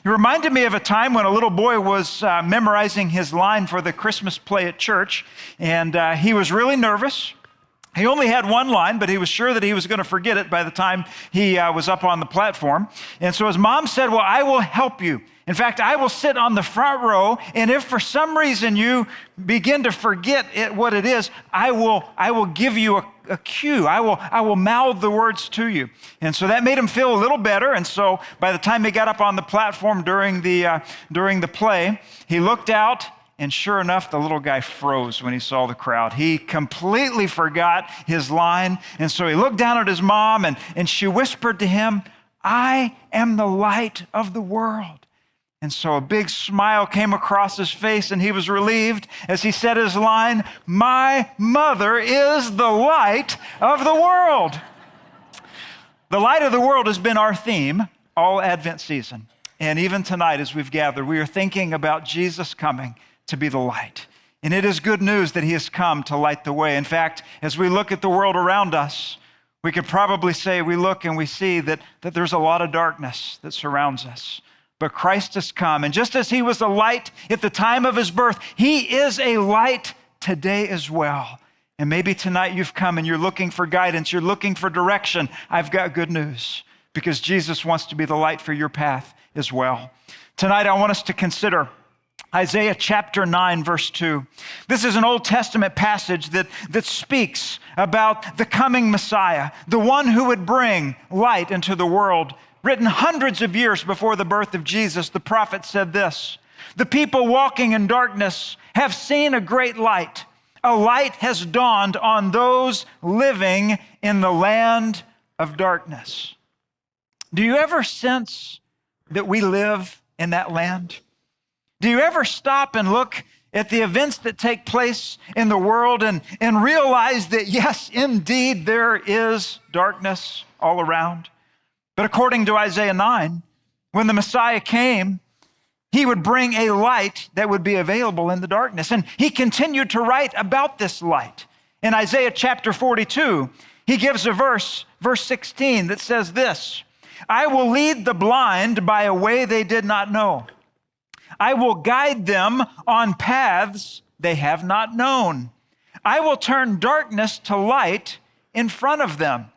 It reminded me of a time when a little boy was memorizing his line for the Christmas play at church, and he was really nervous. He only had one line, but he was sure that he was going to forget it by the time he was up on the platform. And so his mom said, well, I will help you. In fact, I will sit on the front row, and if for some reason you begin to forget what it is, I will give you a cue. I will mouth the words to you. And so that made him feel a little better. And so by the time he got up on the platform during the play, he looked out, and sure enough, the little guy froze when he saw the crowd. He completely forgot his line. And so he looked down at his mom, and she whispered to him, I am the light of the world. And so a big smile came across his face, and he was relieved as he said his line, my mother is the light of the world. The light of the world has been our theme all Advent season. And even tonight as we've gathered, we are thinking about Jesus coming to be the light. And it is good news that he has come to light the way. In fact, as we look at the world around us, we could probably say we look and we see that there's a lot of darkness that surrounds us. But Christ has come, and just as he was a light at the time of his birth, he is a light today as well. And maybe tonight you've come and you're looking for guidance, you're looking for direction. I've got good news, because Jesus wants to be the light for your path as well. Tonight I want us to consider Isaiah chapter 9, verse 2. This is an Old Testament passage that speaks about the coming Messiah, the one who would bring light into the world. Written hundreds of years before the birth of Jesus, the prophet said this, the people walking in darkness have seen a great light. A light has dawned on those living in the land of darkness. Do you ever sense that we live in that land? Do you ever stop and look at the events that take place in the world and realize that, yes, indeed, there is darkness all around? But according to Isaiah 9, when the Messiah came, he would bring a light that would be available in the darkness. And he continued to write about this light. In Isaiah chapter 42, he gives a verse 16, that says this, I will lead the blind by a way they did not know. I will guide them on paths they have not known. I will turn darkness to light in front of them,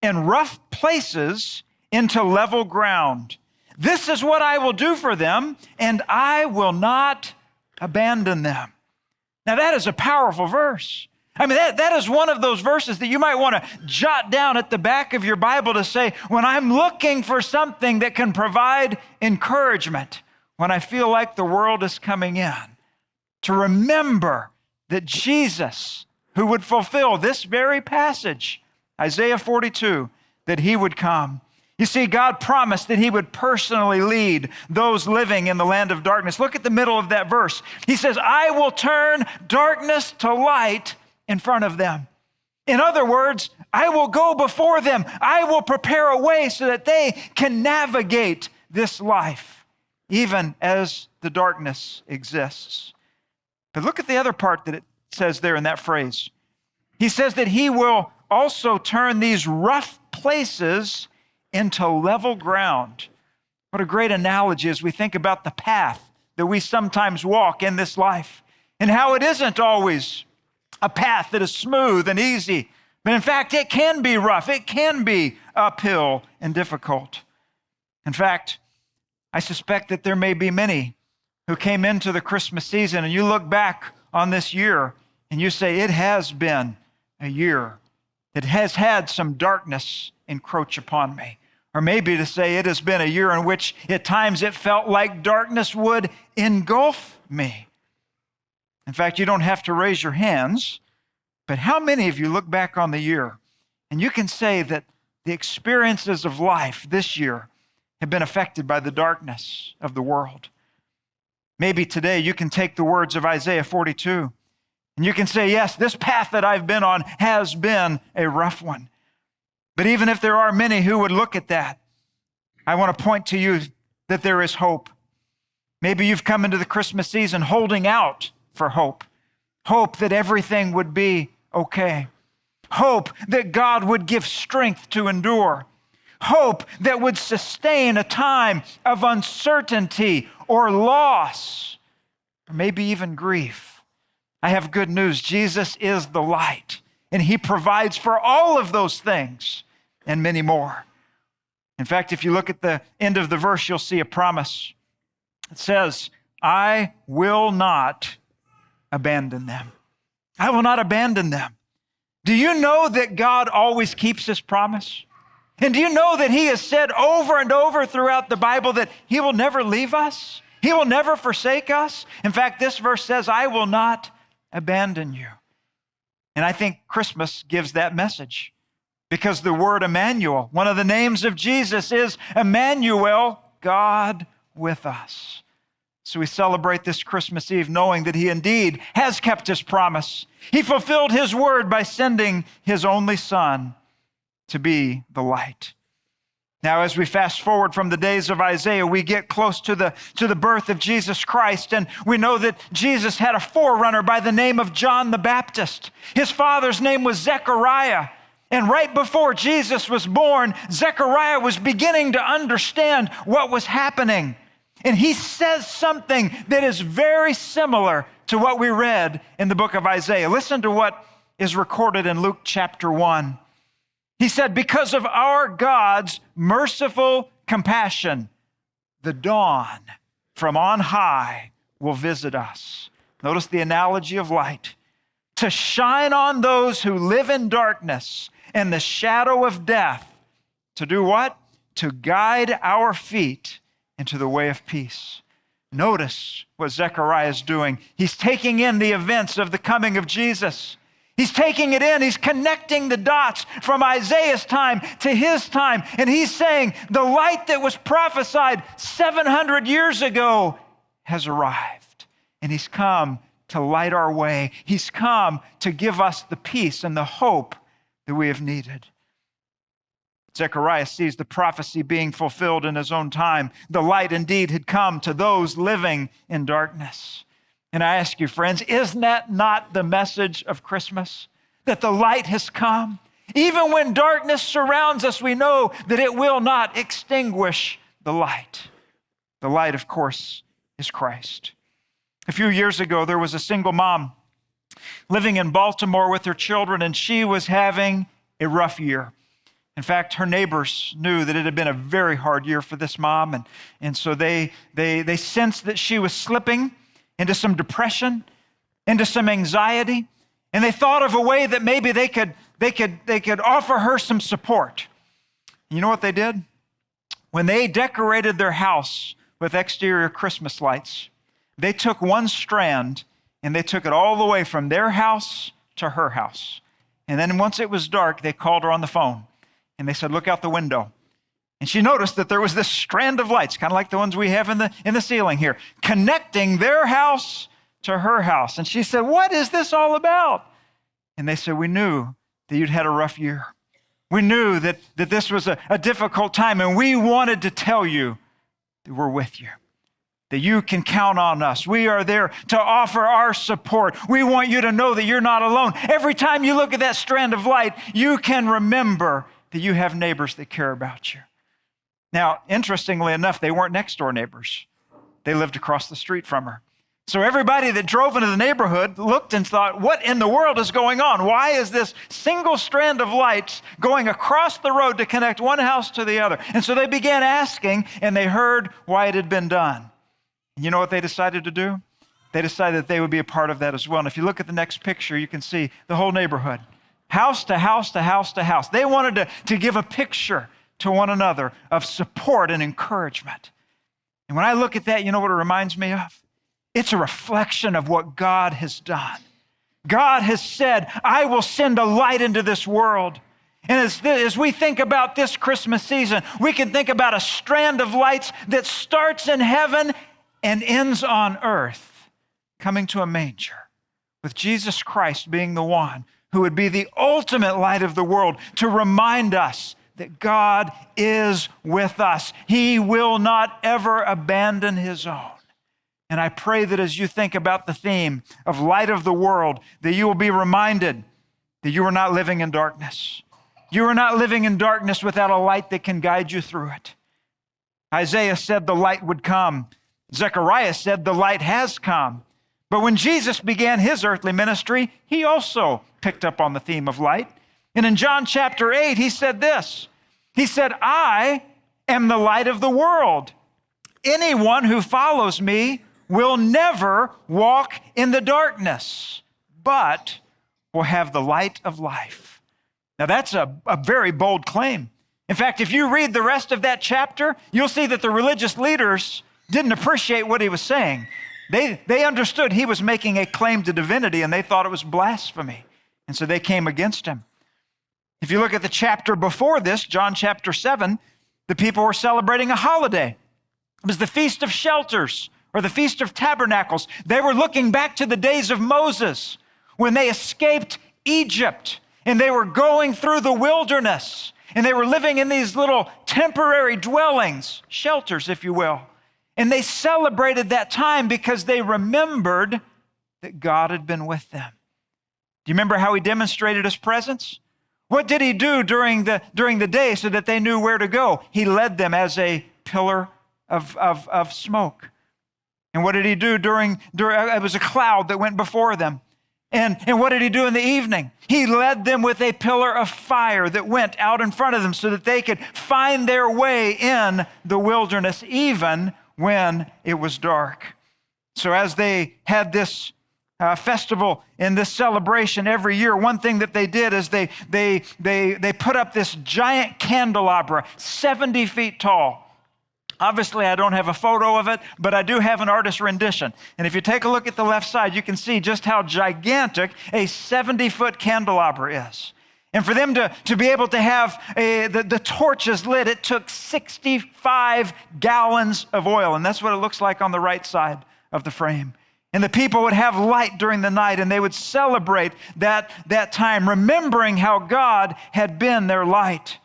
and rough places into level ground. This is what I will do for them, and I will not abandon them. Now that is a powerful verse. I mean, that is one of those verses that you might want to jot down at the back of your Bible to say, when I'm looking for something that can provide encouragement, when I feel like the world is coming in, to remember that Jesus, who would fulfill this very passage, Isaiah 42, that he would come. You see, God promised that he would personally lead those living in the land of darkness. Look at the middle of that verse. He says, I will turn darkness to light in front of them. In other words, I will go before them. I will prepare a way so that they can navigate this life, even as the darkness exists. But look at the other part that it says there in that phrase. He says that he will also turn these rough places into level ground. What a great analogy as we think about the path that we sometimes walk in this life, and how it isn't always a path that is smooth and easy, but in fact, it can be rough. It can be uphill and difficult. In fact, I suspect that there may be many who came into the Christmas season and you look back on this year and you say, it has been a year that has had some darkness encroach upon me. Or maybe to say it has been a year in which at times it felt like darkness would engulf me. In fact, you don't have to raise your hands, but how many of you look back on the year and you can say that the experiences of life this year have been affected by the darkness of the world? Maybe today you can take the words of Isaiah 42 and you can say, yes, this path that I've been on has been a rough one. But even if there are many who would look at that, I want to point to you that there is hope. Maybe you've come into the Christmas season holding out for hope. Hope that everything would be okay. Hope that God would give strength to endure. hope that would sustain a time of uncertainty or loss, or maybe even grief. I have good news. Jesus is the light, and he provides for all of those things and many more. In fact, if you look at the end of the verse, you'll see a promise. It says, I will not abandon them. I will not abandon them. Do you know that God always keeps his promise? And do you know that he has said over and over throughout the Bible that he will never leave us? He will never forsake us. In fact, this verse says, I will not abandon you. And I think Christmas gives that message, because the word Emmanuel, one of the names of Jesus, is Emmanuel, God with us. So we celebrate this Christmas Eve knowing that he indeed has kept his promise. He fulfilled his word by sending his only Son to be the light. Now, as we fast forward from the days of Isaiah, we get close to the birth of Jesus Christ, and we know that Jesus had a forerunner by the name of John the Baptist. His father's name was Zechariah. And right before Jesus was born, Zechariah was beginning to understand what was happening. And he says something that is very similar to what we read in the book of Isaiah. Listen to what is recorded in Luke chapter 1. He said, because of our God's merciful compassion, the dawn from on high will visit us. Notice the analogy of light. To shine on those who live in darkness and the shadow of death. To do what? To guide our feet into the way of peace. Notice what Zechariah is doing. He's taking in the events of the coming of Jesus. He's taking it in. He's connecting the dots from Isaiah's time to his time. And he's saying the light that was prophesied 700 years ago has arrived. And he's come to light our way. He's come to give us the peace and the hope that we have needed. Zechariah sees the prophecy being fulfilled in his own time. The light indeed had come to those living in darkness. And I ask you, friends, isn't that not the message of Christmas? That the light has come? Even when darkness surrounds us, we know that it will not extinguish the light. The light, of course, is Christ. A few years ago, there was a single mom living in Baltimore with her children, and she was having a rough year. In fact, her neighbors knew that it had been a very hard year for this mom, and so they sensed that she was slipping into some depression, into some anxiety, and they thought of a way that maybe they could offer her some support. You know what they did? When they decorated their house with exterior Christmas lights, they took one strand and they took it all the way from their house to her house. And then once it was dark, they called her on the phone and they said, look out the window. And she noticed that there was this strand of lights, kind of like the ones we have in the ceiling here, connecting their house to her house. And she said, what is this all about? And they said, we knew that you'd had a rough year. We knew that this was a difficult time, and we wanted to tell you that we're with you, that you can count on us. We are there to offer our support. We want you to know that you're not alone. Every time you look at that strand of light, you can remember that you have neighbors that care about you. Now, interestingly enough, they weren't next door neighbors. They lived across the street from her. So everybody that drove into the neighborhood looked and thought, what in the world is going on? Why is this single strand of lights going across the road to connect one house to the other? And so they began asking, and they heard why it had been done. And you know what they decided to do? They decided that they would be a part of that as well. And if you look at the next picture, you can see the whole neighborhood, house to house to house to house. They wanted to give a picture to one another of support and encouragement. And when I look at that, you know what it reminds me of? It's a reflection of what God has done. God has said, I will send a light into this world. And as we think about this Christmas season, we can think about a strand of lights that starts in heaven and ends on earth, coming to a manger, with Jesus Christ being the one who would be the ultimate light of the world to remind us that God is with us. He will not ever abandon his own. And I pray that as you think about the theme of light of the world, that you will be reminded that you are not living in darkness, You are not living in darkness without a light that can guide you through it. Isaiah said the light would come. Zechariah said the light has come. But when Jesus began his earthly ministry, he also picked up on the theme of light. And in John chapter 8, he said this. He said, I am the light of the world. Anyone who follows me will never walk in the darkness, but will have the light of life. Now that's a very bold claim. In fact, if you read the rest of that chapter, you'll see that the religious leaders didn't appreciate what he was saying. They understood he was making a claim to divinity, and they thought it was blasphemy. And so they came against him. If you look at the chapter before this, John chapter 7, the people were celebrating a holiday. It was the Feast of Shelters, or the Feast of Tabernacles. They were looking back to the days of Moses when they escaped Egypt, and they were going through the wilderness, and they were living in these little temporary dwellings, shelters, if you will. And they celebrated that time because they remembered that God had been with them. Do you remember how he demonstrated his presence? What did he do during the day so that they knew where to go? He led them as a pillar of smoke. And what did he do during it was a cloud that went before them. And what did he do in the evening? He led them with a pillar of fire that went out in front of them so that they could find their way in the wilderness even when it was dark. So as they had this festival and this celebration every year, one thing that they did is they put up this giant candelabra, 70 feet tall. Obviously, I don't have a photo of it, but I do have an artist's rendition. And if you take a look at the left side, you can see just how gigantic a 70-foot candelabra is. And for them to be able to have the torches lit, it took 65 gallons of oil. And that's what it looks like on the right side of the frame. And the people would have light during the night, and they would celebrate that time, remembering how God had been their light.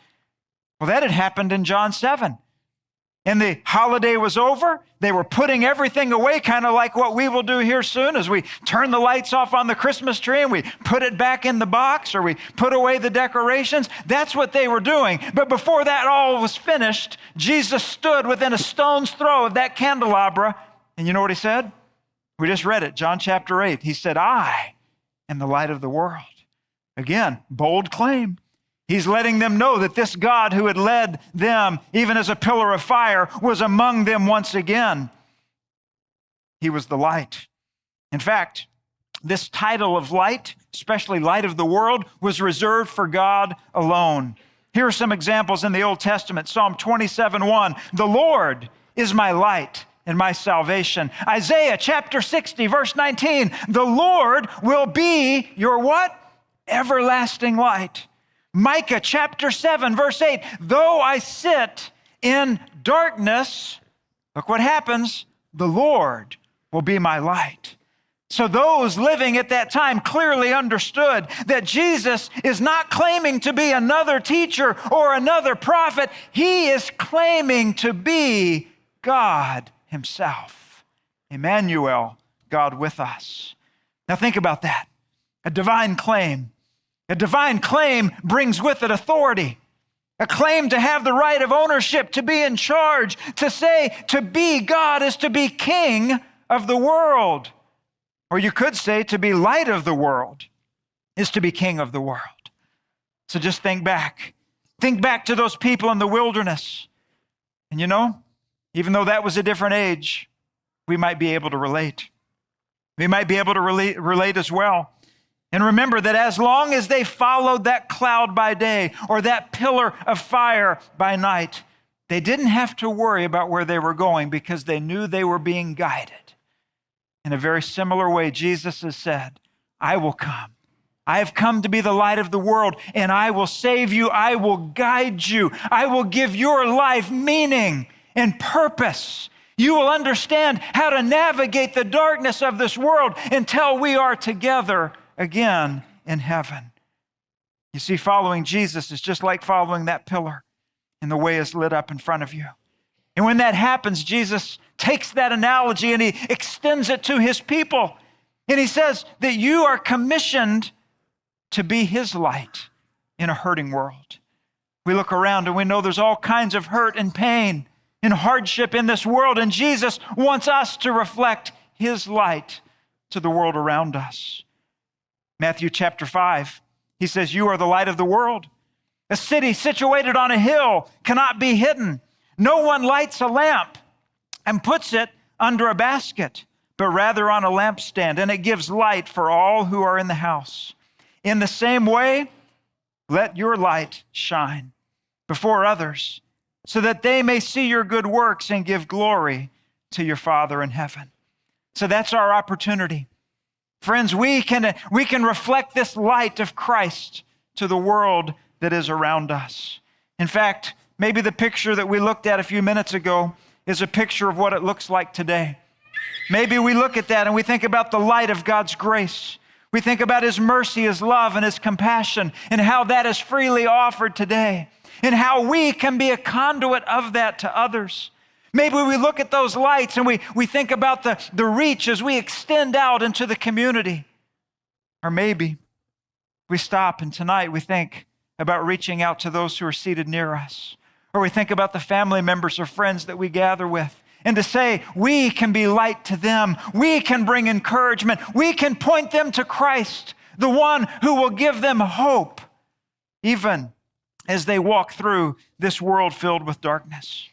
Well, that had happened in John 7. And the holiday was over. They were putting everything away, kind of like what we will do here soon as we turn the lights off on the Christmas tree and we put it back in the box, or we put away the decorations. That's what they were doing. But before that all was finished, Jesus stood within a stone's throw of that candelabra. And you know what he said? We just read it, John chapter 8. He said, I am the light of the world. Again, bold claim. He's letting them know that this God who had led them, even as a pillar of fire, was among them once again. He was the light. In fact, this title of light, especially light of the world, was reserved for God alone. Here are some examples in the Old Testament. Psalm 27:1, the Lord is my light and my salvation. Isaiah chapter 60, verse 19, the Lord will be your what? Everlasting light. Micah chapter 7, verse 8, though I sit in darkness, look what happens, the Lord will be my light. So those living at that time clearly understood that Jesus is not claiming to be another teacher or another prophet. He is claiming to be God himself. Emmanuel, God with us. Now think about that. A divine claim. A divine claim brings with it authority. A claim to have the right of ownership, to be in charge, to say to be God is to be king of the world. Or you could say to be light of the world is to be king of the world. So just think back. Think back to those people in the wilderness. And you know, even though that was a different age, we might be able to relate. We might be able to relate as well. And remember that as long as they followed that cloud by day or that pillar of fire by night, they didn't have to worry about where they were going because they knew they were being guided. In a very similar way, Jesus has said, I will come. I have come to be the light of the world, and I will save you. I will guide you. I will give your life meaning and purpose. You will understand how to navigate the darkness of this world until we are together again in heaven. You see, following Jesus is just like following that pillar, and the way is lit up in front of you. And when that happens, Jesus takes that analogy and he extends it to his people. And he says that you are commissioned to be his light in a hurting world. We look around and we know there's all kinds of hurt and pain and hardship in this world, and Jesus wants us to reflect his light to the world around us. Matthew chapter 5, he says, "You are the light of the world. A city situated on a hill cannot be hidden. No one lights a lamp and puts it under a basket, but rather on a lampstand, and it gives light for all who are in the house. In the same way, let your light shine before others, so that they may see your good works and give glory to your Father in heaven." So that's our opportunity. Friends, we can reflect this light of Christ to the world that is around us. In fact, maybe the picture that we looked at a few minutes ago is a picture of what it looks like today. Maybe we look at that and we think about the light of God's grace. We think about his mercy, his love, and his compassion, and how that is freely offered today, and how we can be a conduit of that to others. Maybe we look at those lights and we think about the reach as we extend out into the community. Or maybe we stop and tonight we think about reaching out to those who are seated near us. Or we think about the family members or friends that we gather with, and to say, we can be light to them. We can bring encouragement. We can point them to Christ, the one who will give them hope, even as they walk through this world filled with darkness.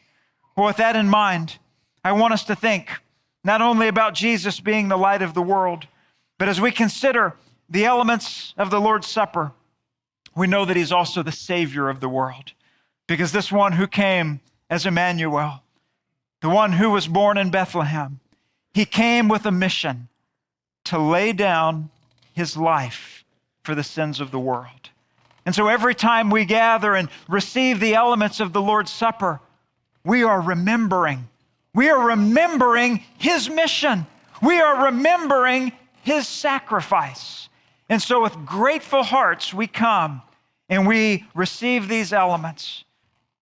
Well, with that in mind, I want us to think not only about Jesus being the light of the world, but as we consider the elements of the Lord's Supper, we know that he's also the Savior of the world. Because this one who came as Emmanuel, the one who was born in Bethlehem, he came with a mission to lay down his life for the sins of the world. And so every time we gather and receive the elements of the Lord's Supper, we are remembering his mission. We are remembering his sacrifice. And so with grateful hearts, we come and we receive these elements.